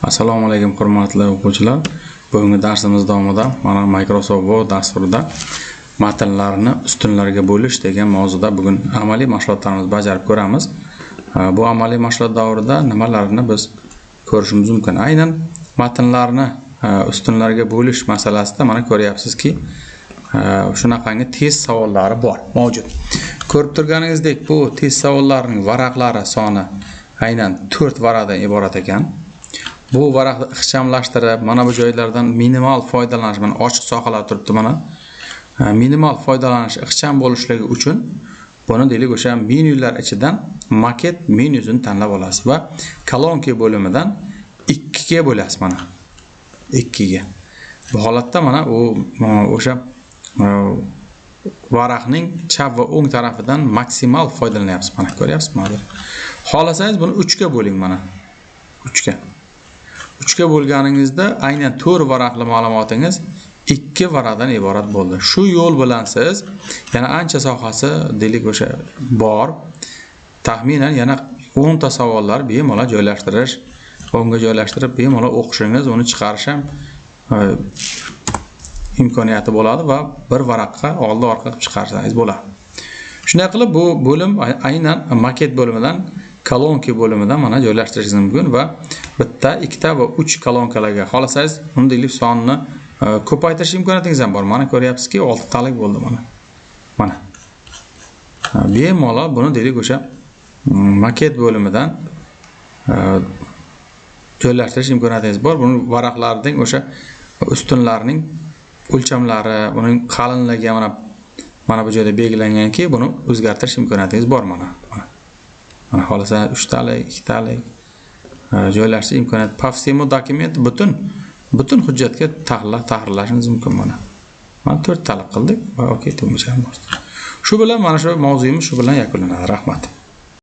Assalomu alaykum hurmatli o'quvchilar. Bugungi darsimiz davomida mana Microsoft Word dasturida matnlarni ustunlarga bo'lish degan mavzuda bugun amaliy mashg'ulotlarimizni bajarib ko'ramiz. Bu amaliy mashg'ulot davrida nimalarni biz ko'rishimiz mumkin? Aynan matnlarni ustunlarga bo'lish masalasida mana ko'ryapsizki, shunaqangi test savollari bor, mavjud. Ko'rib turganingizdek, bu test savollarining varaqlari soni aynan 4 varaqdan iborat ekan. Bu varaqni ixchamlashtirib, mana bu joylardan minimal foydalanish, mana ochiq sohalar turibdi mana. Minimal foydalanish ixcham bo'lishligi uchun buni deylik o'sha menyular ichidan maket menyusini tanlab olasiz va kolonka bo'limidan 2 ga bo'lasiz mana. 2 ga. Bu holatda mana o'sha varaqning chap va o'ng tarafidan maksimal foydalanyapsiz. Mana ko'ryapsizmi? Xolasangiz buni 3 ga bo'ling mana. 3 ga. 3 ga bo'lganingizda aynan 4 varaqli ma'lumotingiz 2 varaqdan iborat bo'ldi. Shu yo'l bilan siz yana ancha sohasi deylik o'sha bor. Taxminan yana 10 ta savollar bemalol joylashtirish, o'ngga joylashtirib bemalol o'qishingiz, uni chiqarish ham imkoniyati bo'ladi va bir varaqqa oldi-orqa qilib chiqarsangiz bo'ladi. Shunday qilib bu bo'lim aynan maket bo'limidan kolonka bo'limidan mana joylashtirishingiz mumkin va bitta, ikkita va 3 kolonkalarga xolasangiz uni deylik sonini ko'paytirish imkoniyatingiz ham bor. Mana ko'ryapsizki 6 talik bo'ldi mana. Mana. Bemalol buni deylik o'sha maket bo'limidan joylashtirish imkoniyatingiz bor. Buni varaqlarning o'sha ustunlarning o'lchamlari, uning qalinligi mana bu joyda belgilanganki, buni o'zgartirish imkoniyatingiz bor mana. Mana xolasangiz 3 talik, 2 talik joylashtirish imkoniyati. Pafsimo dokument butun hujjatga tahrirlashingiz mumkin mana. Mana 4 talik qildik va okey tugmachani bosdik. Shu bilan mana shu mavzuyimiz shu bilan yakunlanadi. Rahmat.